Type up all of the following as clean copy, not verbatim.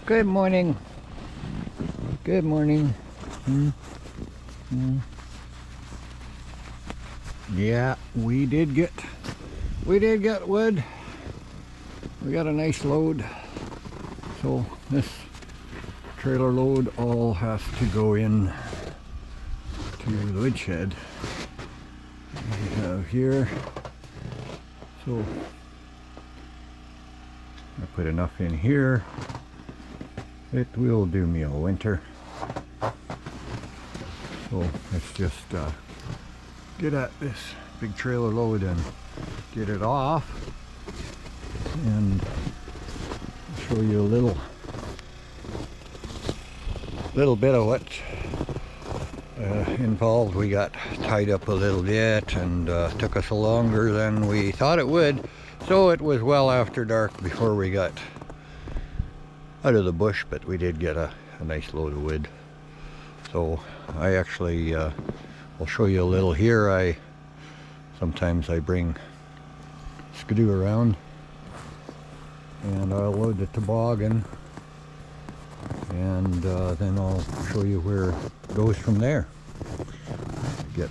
Good morning. Good morning. Yeah, we did get wood. We got a nice load. So this trailer load all has to go in to the woodshed. We have here. So I put enough in here. It will do me all winter. So let's just get at this big trailer load and get it off, and show you a little bit of what involved. We got tied up a little bit, and took us longer than we thought it would. So it was well after dark before we got out of the bush, but we did get a nice load of wood. So I actually I'll show you a little here. Sometimes I bring skidoo around and I'll load the toboggan, and then I'll show you where it goes from there. Get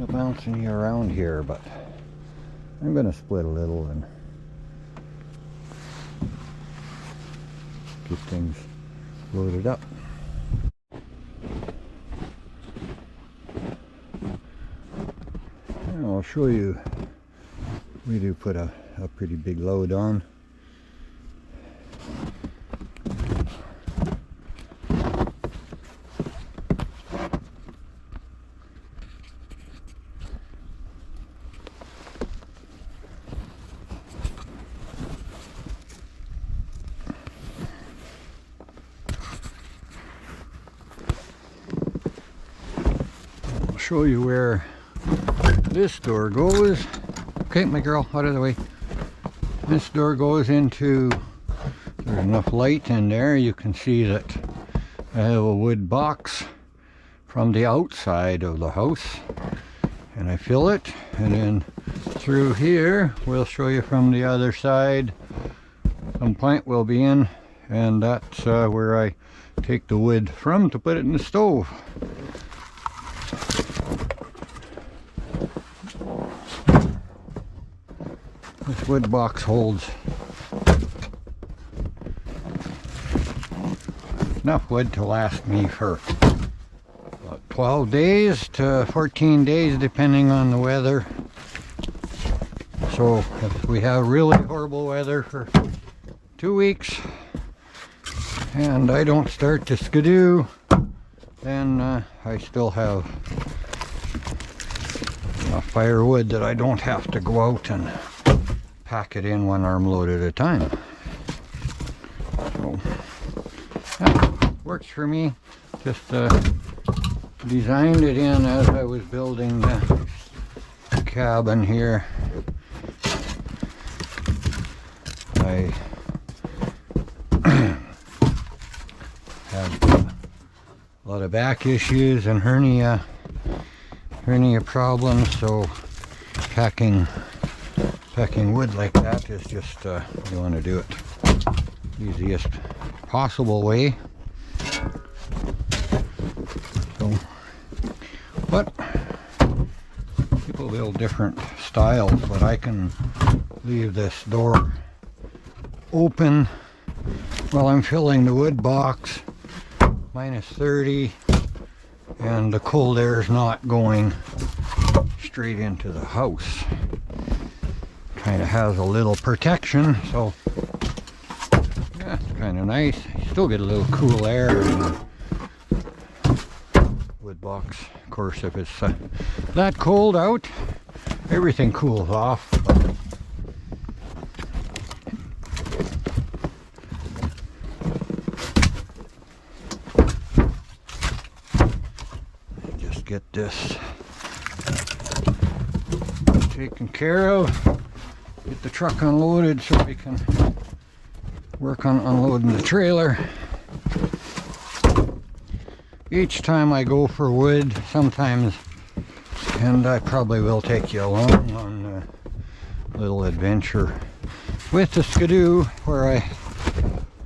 bouncing you around here, but I'm going to split a little and get things loaded up. And I'll show you, we do put a pretty big load on. Show you where this door goes. Okay, my girl, out of the way. This door goes into, there's enough light in there, you can see that I have a wood box from the outside of the house, and I fill it, and then through here we'll show you from the other side. Some plank will be in, and that's where I take the wood from to put it in the stove. This wood box holds enough wood to last me for about 12 days to 14 days depending on the weather. So if we have really horrible weather for 2 weeks and I don't start to skidoo, then I still have enough firewood that I don't have to go out and pack it in one armload at a time. So that works for me. Just designed it in as I was building the cabin here. I had a lot of back issues and hernia problems, so packing wood like that is just you want to do it easiest possible way. So, but people build different styles, but I can leave this door open while I'm filling the wood box, -30, and the cold air is not going straight into the house. Kind of has a little protection, so yeah, it's kind of nice. You still get a little cool air in the wood box. Of course, if it's that cold out, everything cools off. Just get this taken care of. Get the truck unloaded so we can work on unloading the trailer. Each time I go for wood, sometimes, and I probably will take you along on a little adventure with the Skidoo, where I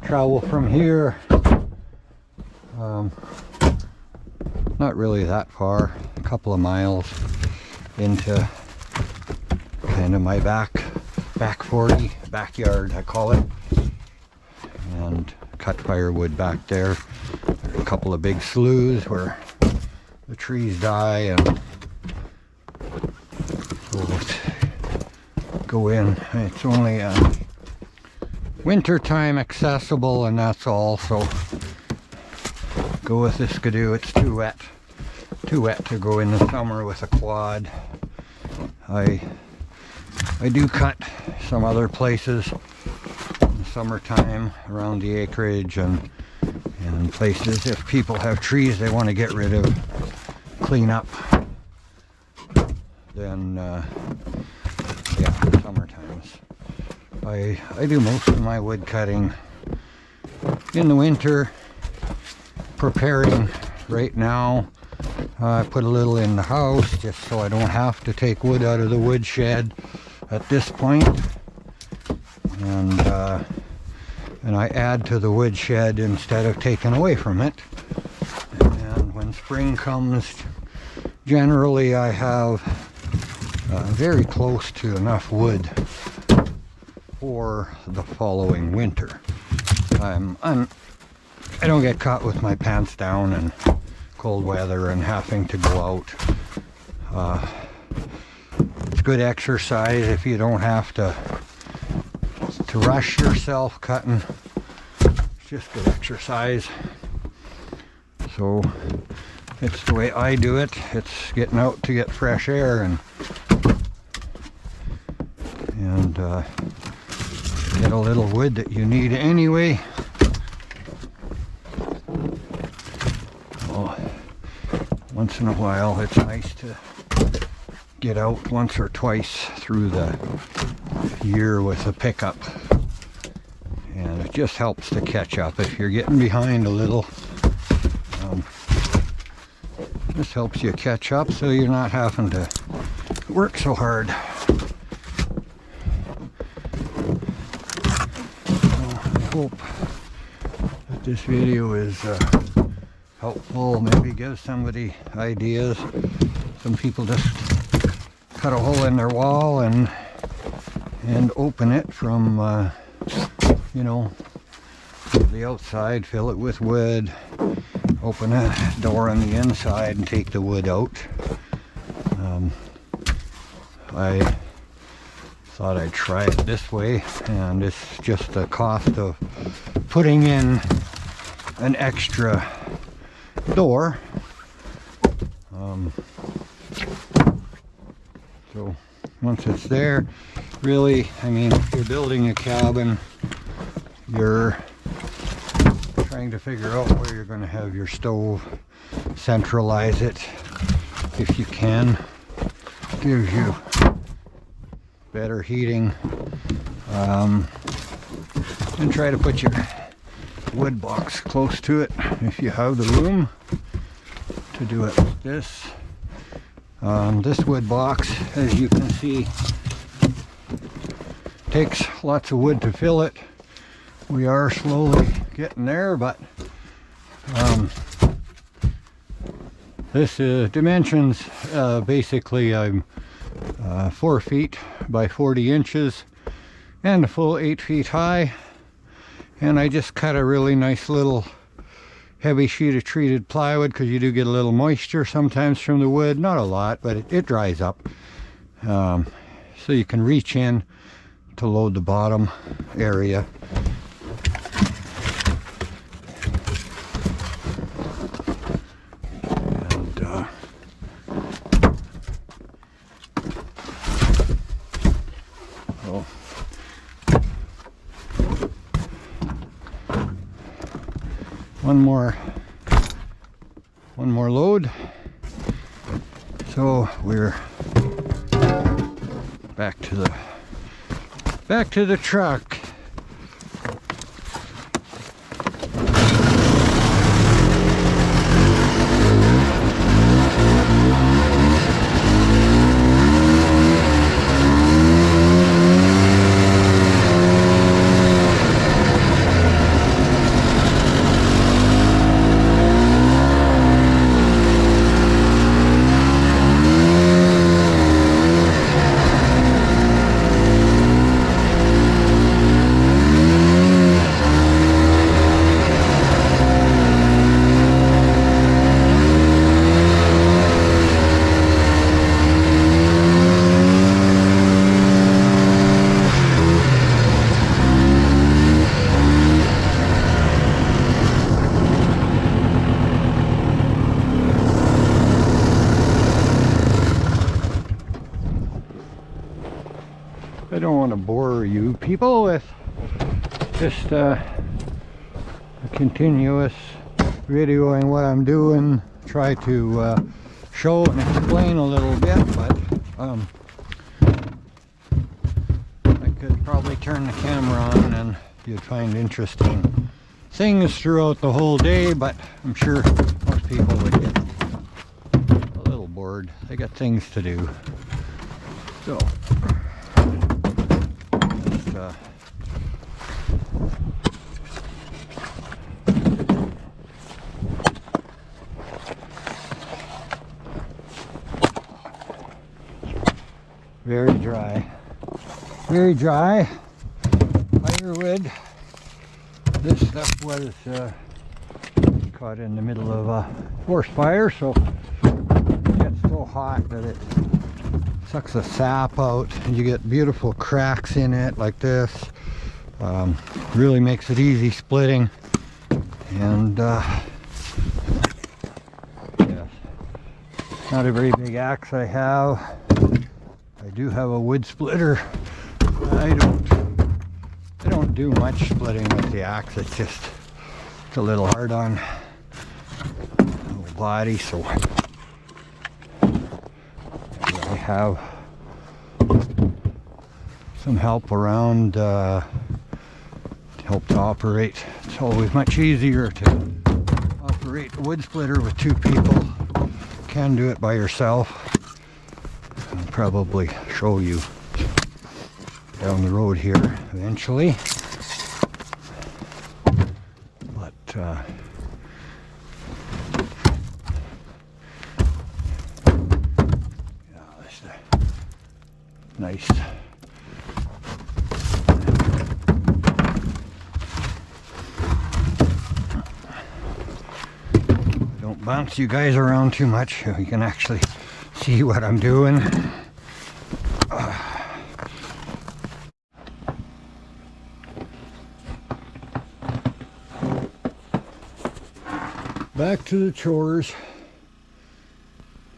travel from here. Not really that far, a couple of miles into kind of my back 40 backyard, I call it, and cut firewood back there. There's a couple of big sloughs where the trees die, and so let's go in. It's only winter time accessible, and that's all, so go with the Skidoo. It's too wet to go in the summer with a quad. I do cut some other places in the summertime around the acreage and places if people have trees they want to get rid of, clean up, then yeah, summer times. I do most of my wood cutting in the winter, preparing right now. I put a little in the house just so I don't have to take wood out of the woodshed at this point, and I add to the woodshed instead of taking away from it. And when spring comes, generally I have very close to enough wood for the following winter. I don't get caught with my pants down in cold weather and having to go out. It's good exercise if you don't have to rush yourself cutting. It's just good exercise. So it's the way I do it. It's getting out to get fresh air and get a little wood that you need anyway. Once in a while it's nice to get out once or twice through the year with a pickup, and it just helps to catch up if you're getting behind a little. This helps you catch up so you're not having to work so hard. I hope that this video is helpful, maybe give somebody ideas. Some people just cut a hole in their wall and open it from you know, the outside, fill it with wood, open a door on the inside and take the wood out. I thought I'd try it this way, and it's just the cost of putting in an extra door. So once it's there, really, I mean, if you're building a cabin, you're trying to figure out where you're going to have your stove, centralize it if you can. Gives you better heating, and try to put your wood box close to it if you have the room to do it like this. This wood box, as you can see, takes lots of wood to fill it. We are slowly getting there, but this dimensions, basically I'm 4 feet by 40 inches and a full 8 feet high, and I just cut a really nice little heavy sheet of treated plywood, because you do get a little moisture sometimes from the wood, not a lot, but it dries up, so you can reach in to load the bottom area. And one more load. So we're back to the truck. I don't want to bore you people with just a continuous videoing what I'm doing. Try to show and explain a little bit, but I could probably turn the camera on and you'd find interesting things throughout the whole day, but I'm sure most people would get a little bored. They got things to do. So very dry. Very dry. Firewood. This stuff was caught in the middle of a forest fire, so it gets so hot that it sucks the sap out and you get beautiful cracks in it like this. Really makes it easy splitting. And yes, not a very big axe I have. I do have a wood splitter. I don't do much splitting with the axe. It's a little hard on the body, so I have some help around to help to operate. It's always much easier to operate a wood splitter with two people. You can do it by yourself. I'll probably show you down the road here eventually, but yeah, that's nice. Don't bounce you guys around too much so you can actually see what I'm doing. Back to the chores.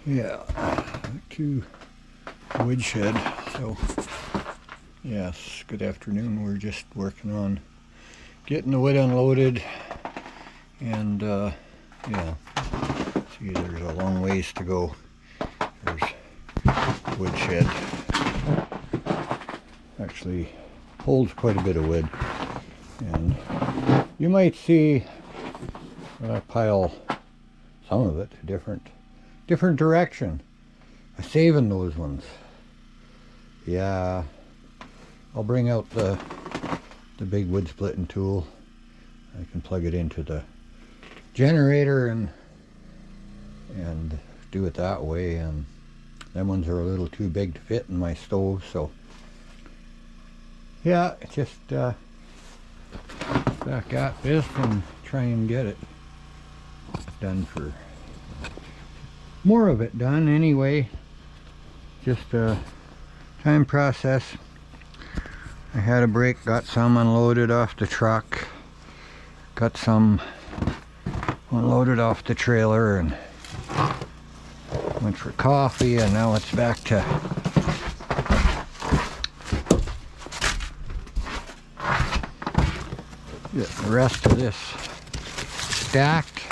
Yeah, back to the woodshed. So, yes, good afternoon. We're just working on getting the wood unloaded, and yeah, see, there's a long ways to go. There's woodshed. Actually holds quite a bit of wood, and you might see I pile some of it different direction. I'm saving those ones. Yeah, I'll bring out the big wood splitting tool. I can plug it into the generator and do it that way. And them ones are a little too big to fit in my stove, so yeah, just back at this and try and get it done, for more of it done anyway. Just a time process. I had a break, got some unloaded off the truck, got some unloaded off the trailer, and went for coffee, and now it's back to get the rest of this stacked.